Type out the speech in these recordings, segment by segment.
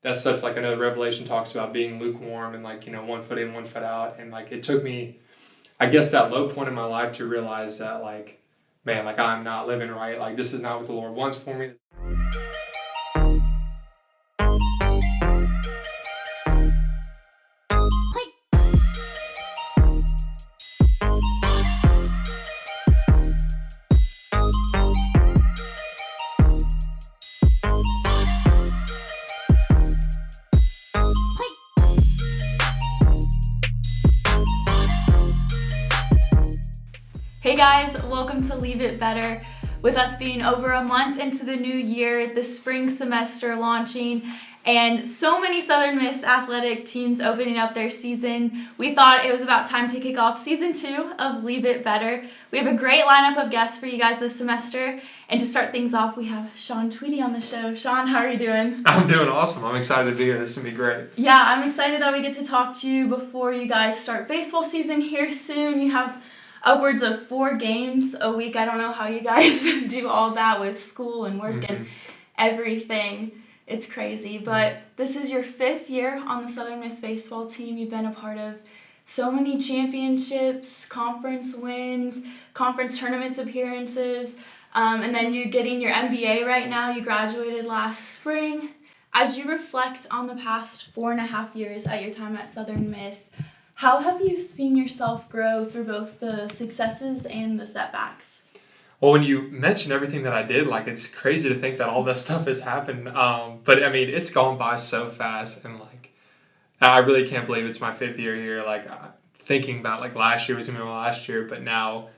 that's such like, I know Revelation talks about being lukewarm and like, 1 foot in, 1 foot out. And like, it took me, I guess, that low point in my life to realize that like, man, like I'm not living right. Like this is not what the Lord wants for me. Hey guys, welcome to Leave It Better. With us being over a month into the new year, the spring semester launching, and so many Southern Miss athletic teams opening up their season, we thought it was about time to kick off season 2 of Leave It Better. We have a great lineup of guests for you guys this semester, and to start things off, we have Sean Tweedy on the show. Sean, how are you doing? I'm doing awesome. I'm excited to be here. This is going to be great. Yeah, I'm excited that we get to talk to you before you guys start baseball season here soon. You have upwards of 4 games a week. I don't know how you guys do all that with school and work and everything. It's crazy. But this is your 5th year on the Southern Miss baseball team. You've been a part of so many championships, conference wins, conference tournaments appearances, and then you're getting your MBA right now. You graduated last spring. As you reflect on the past 4.5 years at your time at Southern Miss, how have you seen yourself grow through both the successes and the setbacks? Well, when you mention everything that I did, like it's crazy to think that all this stuff has happened. But I mean, it's gone by so fast, and like I really can't believe it's my 5th year here. Like thinking about like last year was gonna be my last year, but now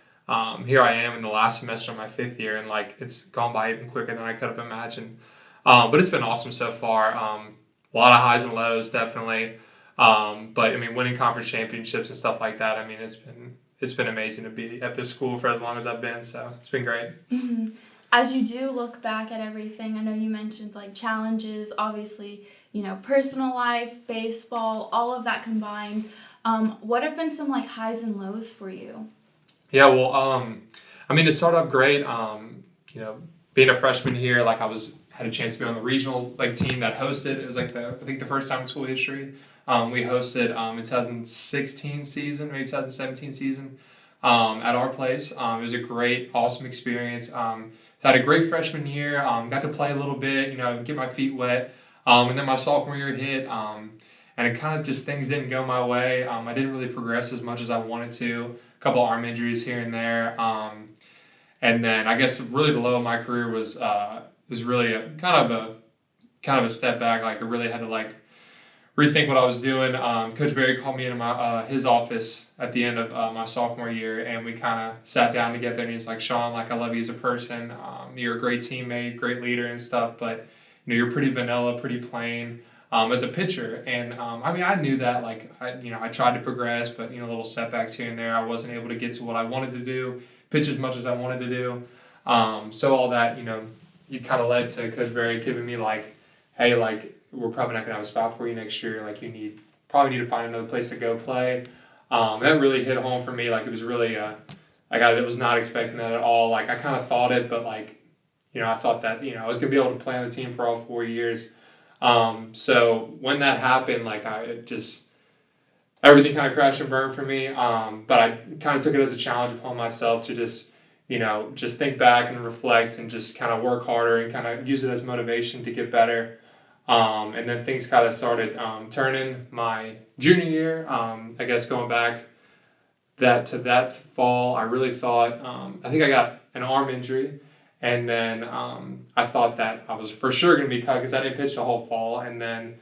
here I am in the last semester of my 5th year, and like it's gone by even quicker than I could have imagined. But it's been awesome so far. A lot of highs and lows, definitely. But I mean, winning conference championships and stuff like that, I mean, it's been amazing to be at this school for as long as I've been, so it's been great. Mm-hmm. As you do look back at everything, I know you mentioned like challenges, obviously, personal life, baseball, all of that combined. What have been some like highs and lows for you? Yeah, well, I mean, to start off great, being a freshman here, like had a chance to be on the regional like team that hosted. It was like I think the first time in school history. We hosted in 2016 season, maybe 2017 season at our place. It was a great, awesome experience. Had a great freshman year. Got to play a little bit, get my feet wet. And then my sophomore year hit, and it kind of just things didn't go my way. I didn't really progress as much as I wanted to. A couple arm injuries here and there. And then I guess really the low of my career was really a kind of a step back. Like I really had to rethink what I was doing. Coach Barry called me into his office at the end of my sophomore year, and we kind of sat down together, and he's like, Sean, like I love you as a person. You're a great teammate, great leader and stuff, but you're pretty vanilla, pretty plain as a pitcher. And I mean, I knew that. I tried to progress, but little setbacks here and there. I wasn't able to get to what I wanted to do, pitch as much as I wanted to do. So all that, it kind of led to Coach Barry giving me hey, we're probably not going to have a spot for you next year. Like you probably need to find another place to go play. That really hit home for me. Like it was really, I was not expecting that at all. Like I kind of thought it, but I thought that, I was going to be able to play on the team for all 4 years. So when that happened, everything kind of crashed and burned for me. But I kind of took it as a challenge upon myself to just think back and reflect and just kind of work harder and kind of use it as motivation to get better. And then things kind of started turning my junior year. I guess going back to that fall, I really thought, I think I got an arm injury. And then I thought that I was for sure going to be cut because I didn't pitch the whole fall. And then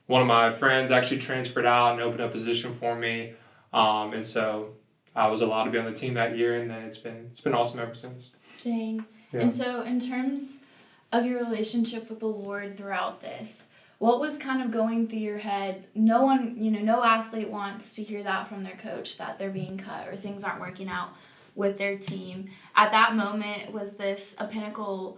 one of my friends actually transferred out and opened up a position for me. And so I was allowed to be on the team that year. And then it's been awesome ever since. Dang. Yeah. And so in terms of your relationship with the Lord throughout this, what was kind of going through your head? No one, no athlete wants to hear that from their coach, that they're being cut or things aren't working out with their team. At that moment, was this a pinnacle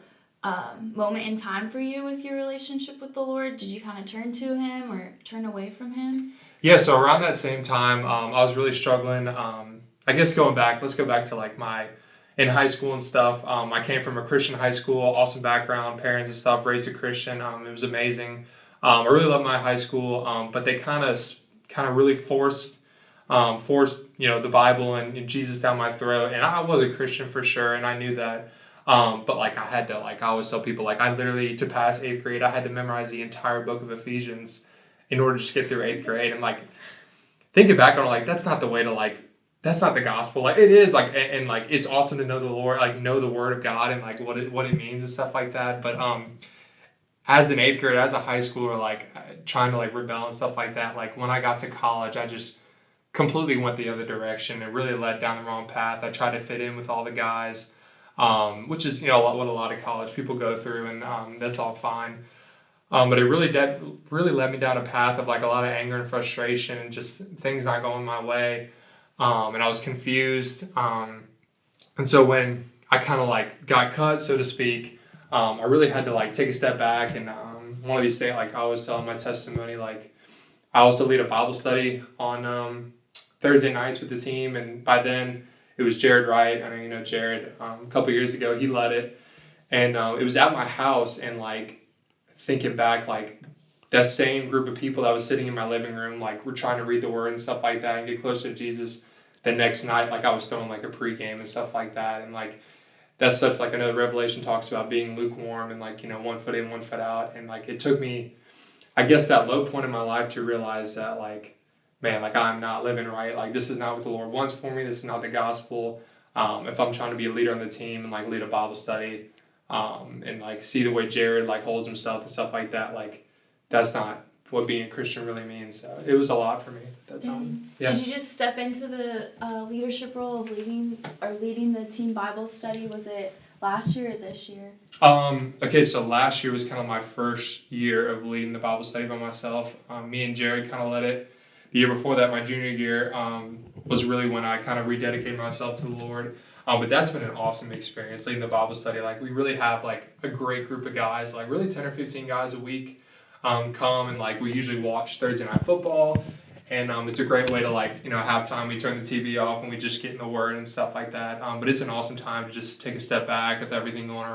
moment in time for you with your relationship with the Lord? Did you kind of turn to Him or turn away from Him? Yeah, so around that same time, I was really struggling. I guess let's go back to in high school and stuff. I came from a Christian high school, awesome background, parents and stuff, raised a Christian. It was amazing. I really loved my high school, but they kind of really forced the Bible and Jesus down my throat, and I was a Christian for sure, and I knew that. But like I had to, like I always tell people, like I literally, to pass eighth grade, I had to memorize the entire book of Ephesians in order to just get through eighth grade. And like thinking back on it, like that's not the way to, like, that's not the gospel. Like it is, like, and like it's awesome to know the Lord, like know the Word of God and like what it means and stuff like that. But as an eighth grader, as a high schooler, like trying to like rebel and stuff like that, like when I got to college, I just completely went the other direction and really led down the wrong path. I tried to fit in with all the guys, which is what a lot of college people go through, and that's all fine. But it really led me down a path of like a lot of anger and frustration and just things not going my way, and I was confused. And so when I kind of like got cut, so to speak, I really had to like take a step back. And one of these things, like I always tell in my testimony, like I also lead a Bible study on Thursday nights with the team, and by then it was Jared Wright. I know you know Jared. A couple years ago, he led it, and it was at my house. And like thinking back, like that same group of people that was sitting in my living room, like we're trying to read the Word and stuff like that and get closer to Jesus. The next night, like I was throwing like a pregame and stuff like that, and like that's such, like I know Revelation talks about being lukewarm and like 1 foot in, 1 foot out, and like it took me, I guess, that low point in my life to realize that like, man, like I'm not living right. Like this is not what the Lord wants for me. This is not the gospel. If I'm trying to be a leader on the team and like lead a Bible study, and like see the way Jared like holds himself and stuff like that, like that's not what being a Christian really means. So it was a lot for me at that time. Yeah. Did you just step into the leadership role of leading the team Bible study? Was it last year or this year? Okay, so last year was kind of my first year of leading the Bible study by myself. Me and Jared kind of led it. The year before that, my junior year, was really when I kind of rededicated myself to the Lord. But that's been an awesome experience leading the Bible study. Like we really have like a great group of guys, like really 10 or 15 guys a week come, and like we usually watch Thursday night football, and it's a great way to like have time. We turn the TV off and we just get in the Word and stuff like that. But it's an awesome time to just take a step back with everything going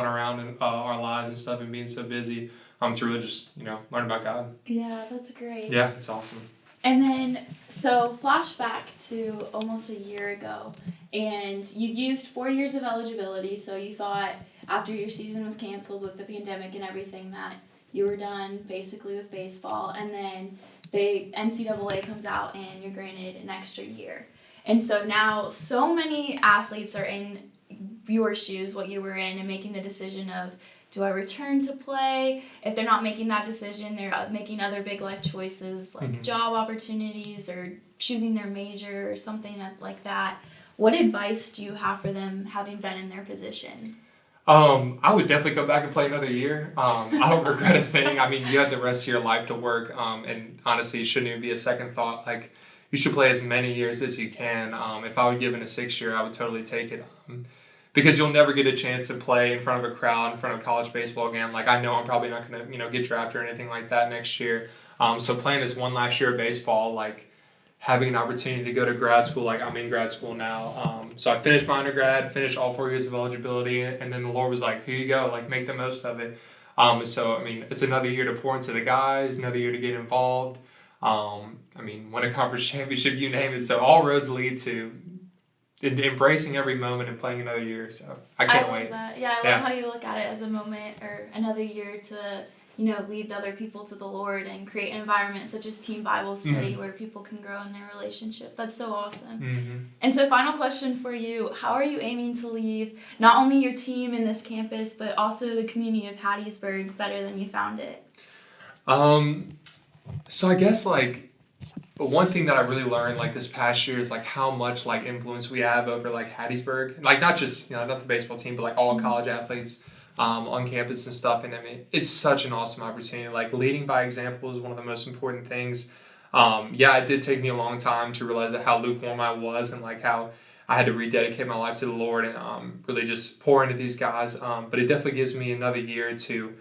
around in our lives and stuff, and being so busy, to really just learn about God. Yeah, that's great. Yeah, it's awesome. And then, so flashback to almost a year ago, and you used 4 years of eligibility, so you thought after your season was canceled with the pandemic and everything that you were done basically with baseball, and then the NCAA comes out and you're granted an extra year. And so now so many athletes are in your shoes, what you were in, and making the decision of, do I return to play? If they're not making that decision, they're making other big life choices like job opportunities or choosing their major or something like that. What advice do you have for them having been in their position? I would definitely come back and play another year. I don't regret a thing. I mean, you have the rest of your life to work, and honestly, it shouldn't even be a second thought. Like, you should play as many years as you can. If I were given a 6 year, I would totally take it. Because you'll never get a chance to play in front of a crowd, in front of college baseball again. Like I know I'm probably not going to, get drafted or anything like that next year. So playing this one last year of baseball, like having an opportunity to go to grad school, like I'm in grad school now. So I finished my undergrad, finished all 4 years of eligibility, and then the Lord was like, here you go, like make the most of it. So, I mean, it's another year to pour into the guys, another year to get involved. Win a conference championship, you name it. So all roads lead to embracing every moment and playing another year. So I can't wait. That. Yeah, I love how you look at it as a moment or another year to, lead other people to the Lord and create an environment such as Team Bible Study where people can grow in their relationship. That's so awesome. And so final question for you, how are you aiming to leave not only your team in this campus, but also the community of Hattiesburg better than you found it? So I guess but one thing that I really learned like this past year is like how much like influence we have over like Hattiesburg, like not just not the baseball team, but like all college athletes on campus and stuff. And I mean, it's such an awesome opportunity. Like leading by example is one of the most important things. It did take me a long time to realize that how lukewarm I was and like how I had to rededicate my life to the Lord and really just pour into these guys. But it definitely gives me another year to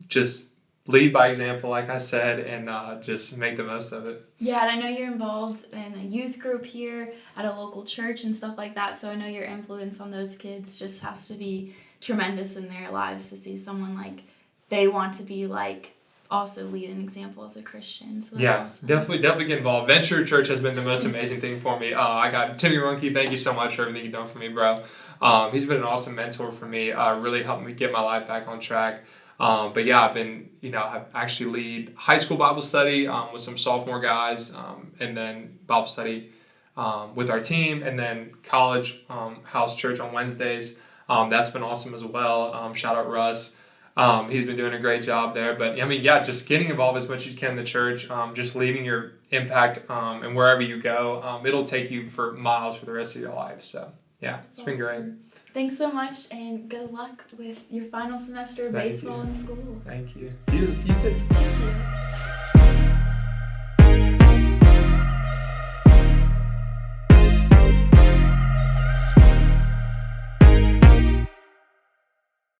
just lead by example, like I said, and just make the most of it. Yeah, and I know you're involved in a youth group here at a local church and stuff like that, so I know your influence on those kids just has to be tremendous in their lives to see someone like they want to be like also lead an example as a Christian. So that's Yeah, awesome. definitely get involved. Venture Church has been the most amazing thing for me. I got Timmy Runke. Thank you so much for everything you've done for me, bro. He's been an awesome mentor for me. Really helped me get my life back on track. But yeah, I've actually lead high school Bible study with some sophomore guys, and then Bible study with our team, and then college house church on Wednesdays. That's been awesome as well. Shout out Russ. He's been doing a great job there. But I mean, yeah, just getting involved as much as you can in the church, just leaving your impact, and wherever you go, it'll take you for miles for the rest of your life. So yeah, it's been great. Thanks so much, and good luck with your final semester of baseball in school. Thank you. You too. Thank you.